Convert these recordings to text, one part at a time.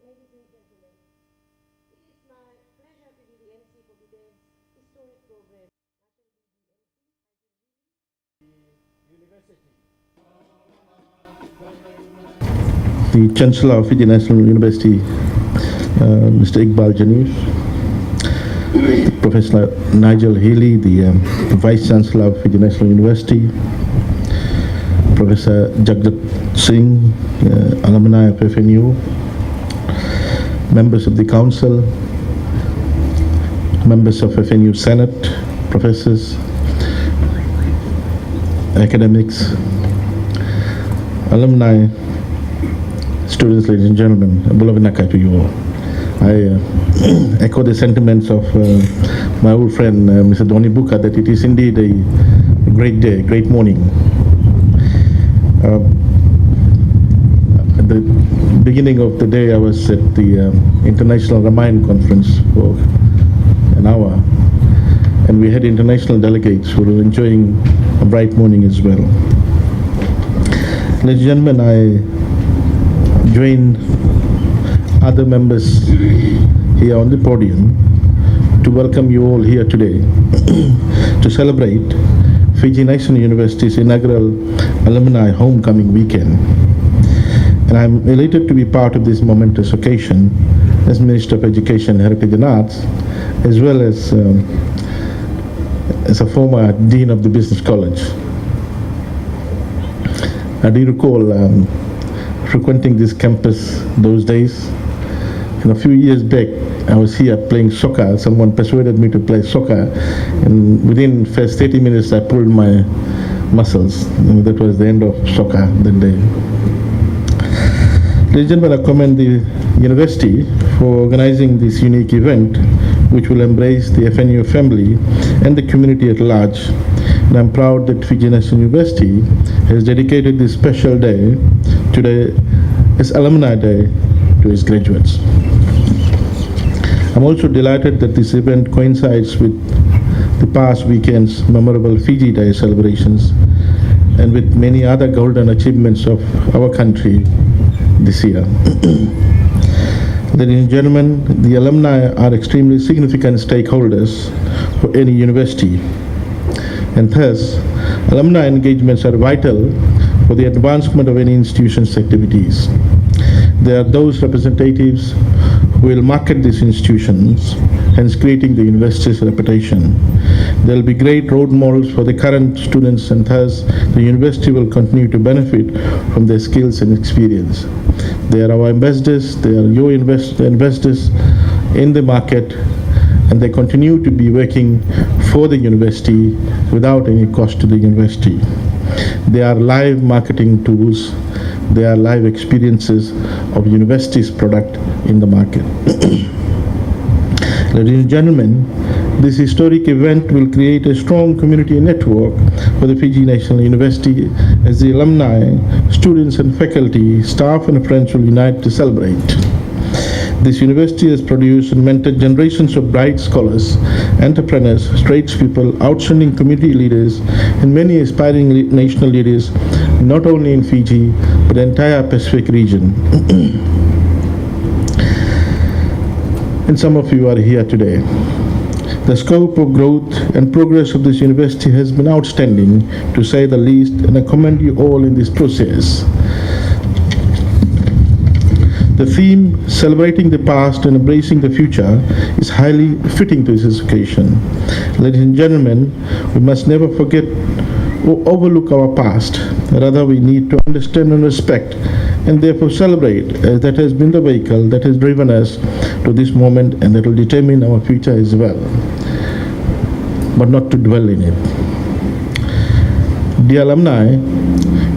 Ladies and gentlemen, it is my pleasure to be the MC for today's historic program. I shall be the MC. The Chancellor of Fijian University, Mr. Iqbal Janif, Professor Nigel Healy, the Vice Chancellor of Fijian University, Professor Jagdat Singh, alumni of FNU, members of the Council, members of FNU Senate, professors, academics, alumni, students, ladies and gentlemen, beloved Nakai to you all. I echo the sentiments of my old friend Mr. Doni Buka that it is indeed a great day, great morning. At the beginning of the day, I was at the International Ramayana Conference for an hour, and we had international delegates who were enjoying a bright morning as well. Ladies and gentlemen, I join other members here on the podium to welcome you all here today to celebrate Fiji National University's inaugural alumni homecoming weekend. And I'm elated to be part of this momentous occasion as Minister of Education, Heritage and Arts, as well as a former Dean of the Business College. I do recall frequenting this campus those days. And a few years back, I was here playing soccer. Someone persuaded me to play soccer, and within first 30 minutes, I pulled my muscles. And that was the end of soccer that day. Ladies and gentlemen, I commend the university for organizing this unique event, which will embrace the FNU family and the community at large. And I'm proud that Fiji National University has dedicated this special day today as Alumni Day to its graduates. I'm also delighted that this event coincides with the past weekend's memorable Fiji Day celebrations and with many other golden achievements of our country this year. Ladies and gentlemen, the alumni are extremely significant stakeholders for any university, and thus alumni engagements are vital for the advancement of any institution's activities. They are those representatives who will market these institutions, hence creating the university's reputation. There will be great role models for the current students, and thus the university will continue to benefit from their skills and experience. They are our ambassadors, they are your investors in the market, and they continue to be working for the university without any cost to the university. They are live marketing tools. They are live experiences of university's product in the market. Ladies and gentlemen, this historic event will create a strong community network for the Fiji National University as the alumni, students and faculty, staff and friends will unite to celebrate. This university has produced and mentored generations of bright scholars, entrepreneurs, tradespeople, outstanding community leaders, and many aspiring national leaders, not only in Fiji, but the entire Pacific region. And some of you are here today. The scope of growth and progress of this university has been outstanding, to say the least, and I commend you all in this process. The theme, celebrating the past and embracing the future, is highly fitting to this occasion. Ladies and gentlemen, we must never forget or overlook our past. Rather, we need to understand and respect, and therefore celebrate, as that has been the vehicle that has driven us to this moment and that will determine our future as well, but not to dwell in it. Dear alumni,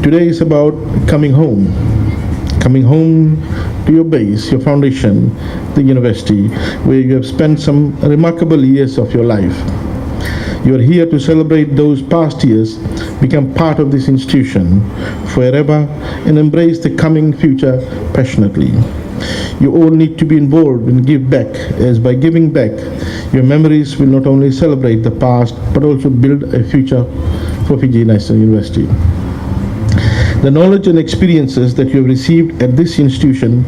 today is about coming home to your base, your foundation, the university, where you have spent some remarkable years of your life. You are here to celebrate those past years, become part of this institution forever, and embrace the coming future passionately. You all need to be involved and give back, as by giving back, your memories will not only celebrate the past, but also build a future for Fiji National University. The knowledge and experiences that you have received at this institution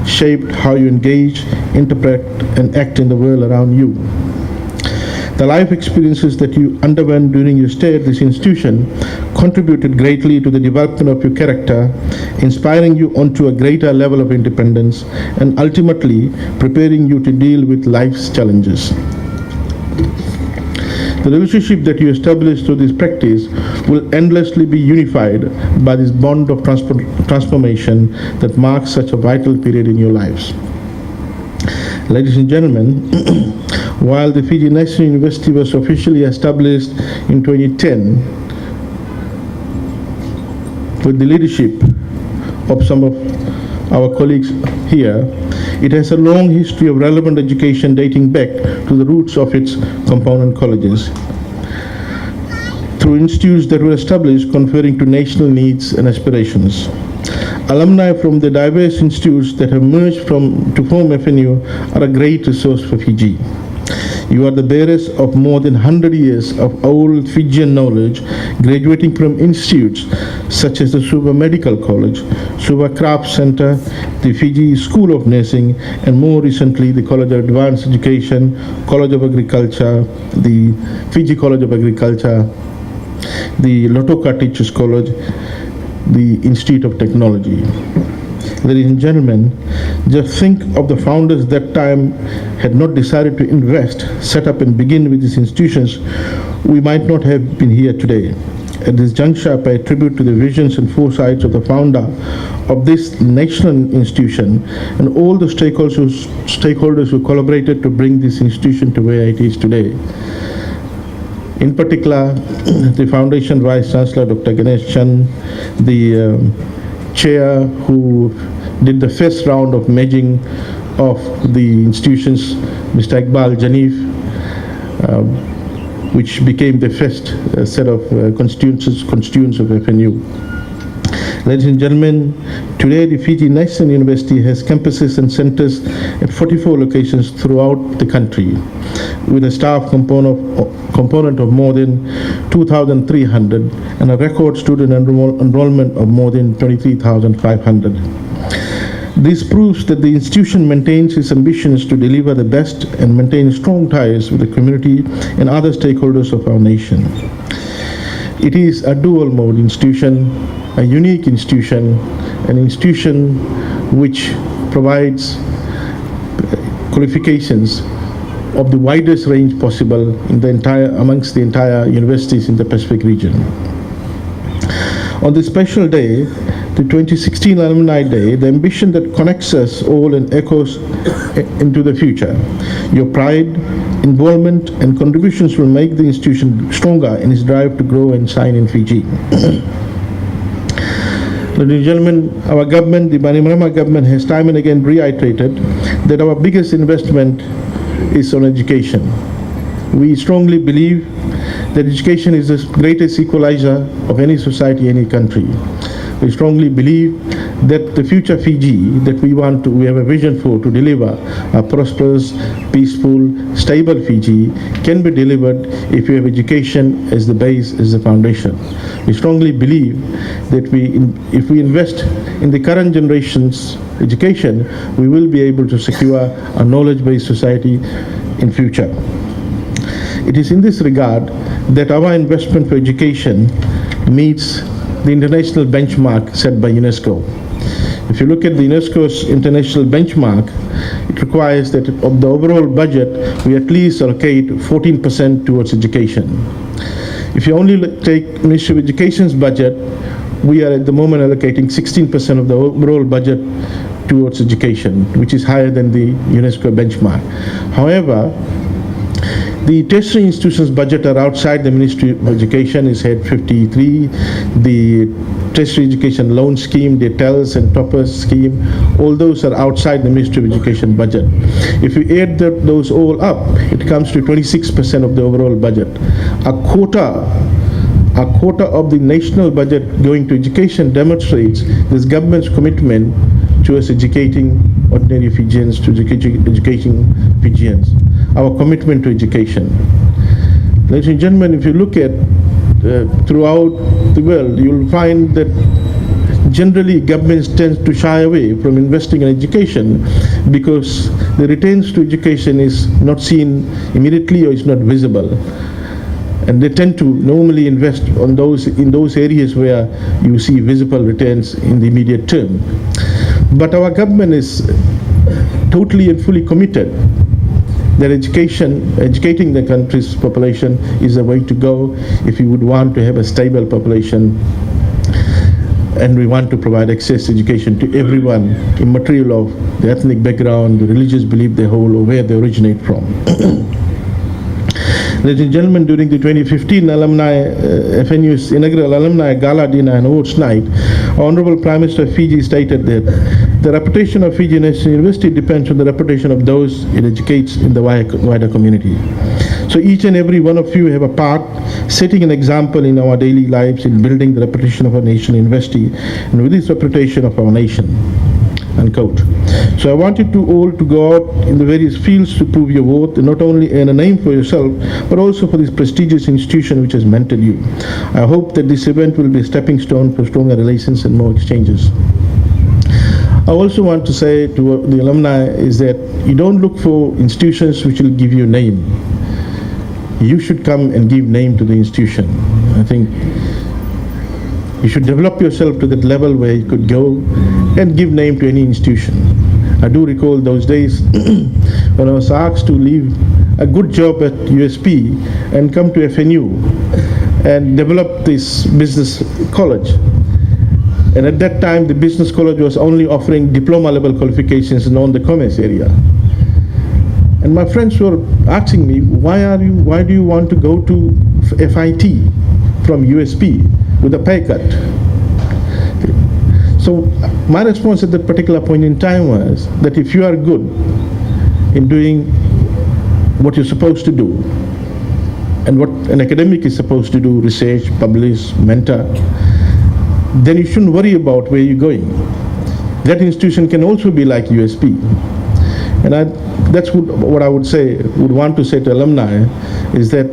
shaped how you engage, interpret, and act in the world around you. The life experiences that you underwent during your stay at this institution contributed greatly to the development of your character, inspiring you onto a greater level of independence and ultimately preparing you to deal with life's challenges. The relationship that you establish through this practice will endlessly be unified by this bond of transformation that marks such a vital period in your lives. Ladies and gentlemen, while the Fiji National University was officially established in 2010 with the leadership of some of our colleagues here, it has a long history of relevant education dating back to the roots of its component colleges, through institutes that were established conferring to national needs and aspirations. Alumni from the diverse institutes that have merged to form FNU are a great resource for Fiji. You are the bearers of more than 100 years of old Fijian knowledge, graduating from institutes such as the Suva Medical College, Suva Craft Center, the Fiji School of Nursing, and more recently the College of Advanced Education, College of Agriculture, the Fiji College of Agriculture, the Lotoka Teachers College, the Institute of Technology. Ladies and gentlemen, just think of the founders that time had not decided to invest, set up and begin with these institutions, we might not have been here today. At this juncture, I pay tribute to the visions and foresights of the founder of this national institution and all the stakeholders who collaborated to bring this institution to where it is today. In particular, the Foundation Vice Chancellor, Dr. Ganesh Chan, the chair who did the first round of merging of the institutions, Mr. Iqbal Janif, which became the first set of constituents of FNU. Ladies and gentlemen, today the Fiji National University has campuses and centers at 44 locations throughout the country, with a staff component of more than 2,300 and a record student enrollment of more than 23,500. This proves that the institution maintains its ambitions to deliver the best and maintain strong ties with the community and other stakeholders of our nation. It is a dual-mode institution, a unique institution, an institution which provides qualifications of the widest range possible amongst the entire universities in the Pacific region. On this special day, the 2016 Alumni Day, the ambition that connects us all and echoes into the future. Your pride, involvement, and contributions will make the institution stronger in its drive to grow and shine in Fiji. Ladies and gentlemen, our government, the Bainimarama government, has time and again reiterated that our biggest investment is on education. We strongly believe that education is the greatest equalizer of any society, any country. We strongly believe that the future Fiji that we have a vision for to deliver a prosperous, peaceful, stable Fiji can be delivered if we have education as the base, as the foundation. We strongly believe that if we invest in the current generation's education, we will be able to secure a knowledge-based society in future. It is in this regard that our investment for education meets the international benchmark set by UNESCO. If you look at the UNESCO's international benchmark, it requires that of the overall budget, we at least allocate 14% towards education. If you only take Ministry of Education's budget, we are at the moment allocating 16% of the overall budget towards education, which is higher than the UNESCO benchmark. However, the tertiary institutions' budget are outside the Ministry of Education, is head 53. The tertiary education loan scheme, the TELS and toppers scheme, all those are outside the Ministry of Education budget. If we add those all up, it comes to 26% of the overall budget. A quarter of the national budget going to education demonstrates this government's commitment towards educating ordinary Fijians, to educating Fijians, our commitment to education. Ladies and gentlemen, if you look at throughout the world, you will find that generally governments tend to shy away from investing in education because the returns to education is not seen immediately or is not visible. And they tend to normally invest in those areas where you see visible returns in the immediate term. But our government is totally and fully committed that educating the country's population is the way to go if you would want to have a stable population, and we want to provide access to education to everyone, immaterial of the ethnic background, the religious belief they hold, or where they originate from. Ladies and gentlemen, during the 2015 FNU's inaugural Alumni Gala Dinner and Awards Night, Honorable Prime Minister of Fiji stated that the reputation of Fiji National University depends on the reputation of those it educates in the wider community. So each and every one of you have a part, setting an example in our daily lives in building the reputation of our national university and with this reputation of our nation. Unquote. So I want you to all to go out in the various fields to prove your worth and not only earn a name for yourself, but also for this prestigious institution which has mentored you. I hope that this event will be a stepping stone for stronger relations and more exchanges. I also want to say to the alumni is that you don't look for institutions which will give you a name. You should come and give name to the institution. I think you should develop yourself to that level where you could go and give name to any institution. I do recall those days when I was asked to leave a good job at USP and come to FNU and develop this business college. And at that time, the business college was only offering diploma level qualifications in on the commerce area. And my friends were asking me, why do you want to go to FIT from USP with a pay cut? So my response at that particular point in time was that if you are good in doing what you're supposed to do and what an academic is supposed to do, research, publish, mentor, then you shouldn't worry about where you're going. That institution can also be like USP. And that's what I would want to say to alumni is that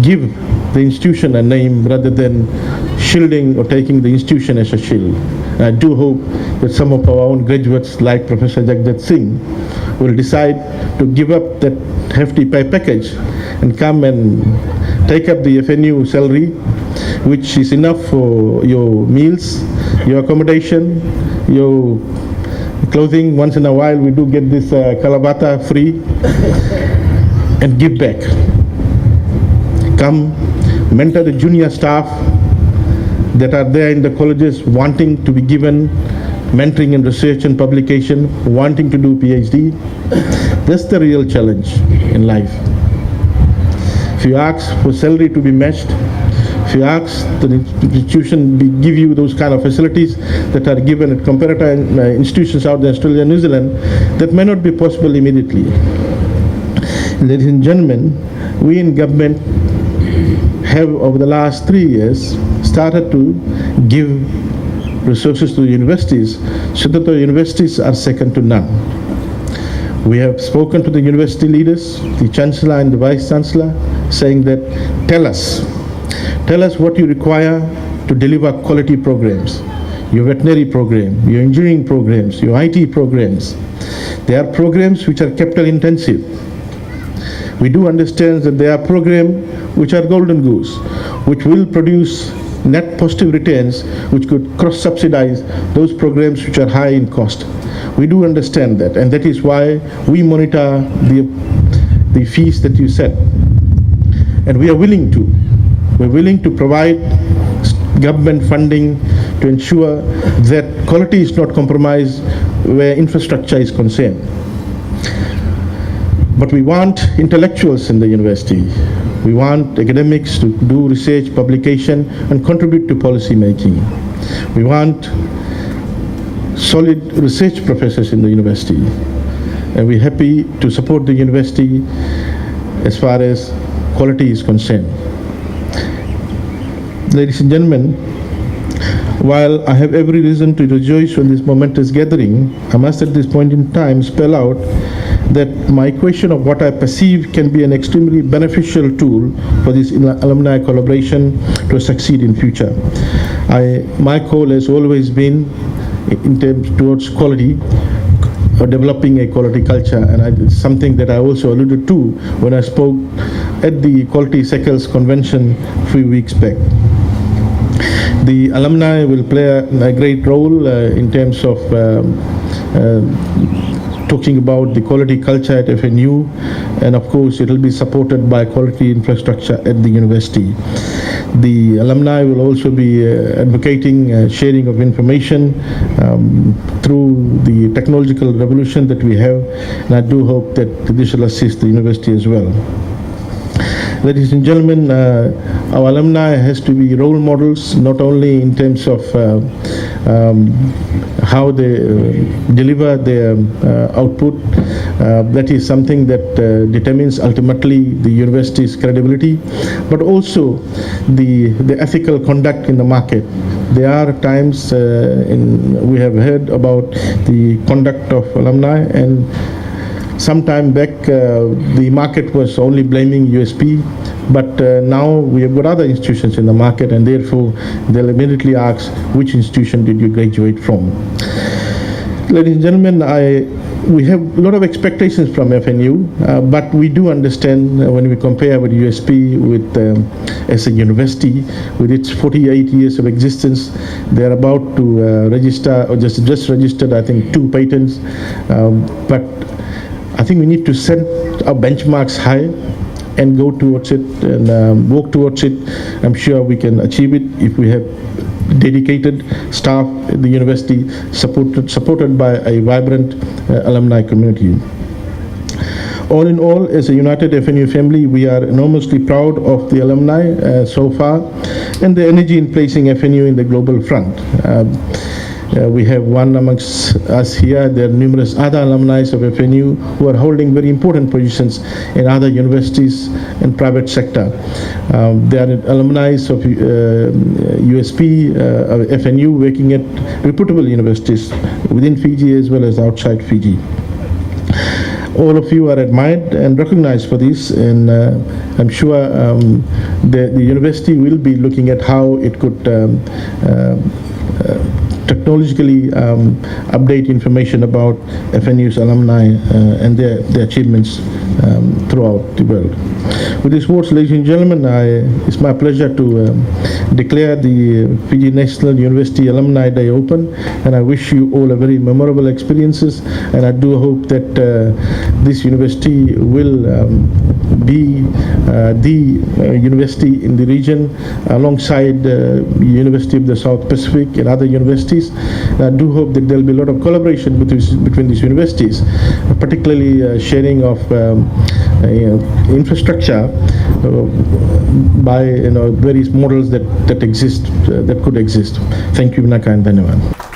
give the institution a name rather than shielding or taking the institution as a shield. And I do hope that some of our own graduates like Professor Jagdat Singh will decide to give up that hefty pay package and come and take up the FNU salary, which is enough for your meals, your accommodation, your clothing. Once in a while we do get this kalabata free, and give back. Come mentor the junior staff that are there in the colleges wanting to be given mentoring in research and publication, wanting to do PhD. That's the real challenge in life. If you ask for salary to be matched, if you ask the institution to give you those kind of facilities that are given at comparator institutions out in Australia and New Zealand, that may not be possible immediately. Ladies and gentlemen, we in government have over the last 3 years started to give resources to the universities so that the universities are second to none. We have spoken to the university leaders, the Chancellor and the Vice Chancellor, saying that tell us what you require to deliver quality programs, your veterinary program, your engineering programs, your IT programs. They are programs which are capital intensive. We do understand that there are programs which are golden goose, which will produce net positive returns, which could cross-subsidize those programs which are high in cost. We do understand that, and that is why we monitor the fees that you set. And we are willing to. We're willing to provide government funding to ensure that quality is not compromised where infrastructure is concerned. But we want intellectuals in the university. We want academics to do research, publication, and contribute to policy making. We want solid research professors in the university. And we're happy to support the university as far as quality is concerned. Ladies and gentlemen, while I have every reason to rejoice on this momentous gathering, I must at this point in time spell out that my equation of what I perceive can be an extremely beneficial tool for this alumni collaboration to succeed in future. My call has always been in terms towards quality, or developing a quality culture, and it's something that I also alluded to when I spoke at the Quality Circles Convention a few weeks back. The alumni will play a great role in terms of talking about the quality culture at FNU, and of course it will be supported by quality infrastructure at the university. The alumni will also be advocating sharing of information through the technological revolution that we have, and I do hope that this will assist the university as well. Ladies and gentlemen, our alumni has to be role models, not only in terms of how they deliver their output. That is something that determines ultimately the university's credibility, but also the ethical conduct in the market. There are times we have heard about the conduct of alumni, and some time back the market was only blaming USP, but now we have got other institutions in the market, and therefore they'll immediately ask, which institution did you graduate from? Ladies and gentlemen, we have a lot of expectations from FNU, but we do understand when we compare with USP with as a university with its 48 years of existence, they're about to register, or just registered, I think, 2 patents, but I think we need to set our benchmarks high and go towards it and work towards it. I'm sure we can achieve it if we have dedicated staff at the university, supported by a vibrant alumni community. All in all, as a united FNU family, we are enormously proud of the alumni so far, and the energy in placing FNU in the global front. We have one amongst us here. There are numerous other alumni of FNU who are holding very important positions in other universities and private sector. There are alumni of USP, FNU, working at reputable universities within Fiji as well as outside Fiji. All of you are admired and recognized for this, and I'm sure the university will be looking at how it could technologically update information about FNU's alumni and their achievements throughout the world. With these words, ladies and gentlemen, it's my pleasure to declare the Fiji National University Alumni Day open, and I wish you all a very memorable experiences, and I do hope that this university will be the university in the region alongside University of the South Pacific and other universities. I do hope that there will be a lot of collaboration between these universities, particularly sharing of infrastructure by various models that exist, that could exist. Thank you, Vinaka and Dhanyavad.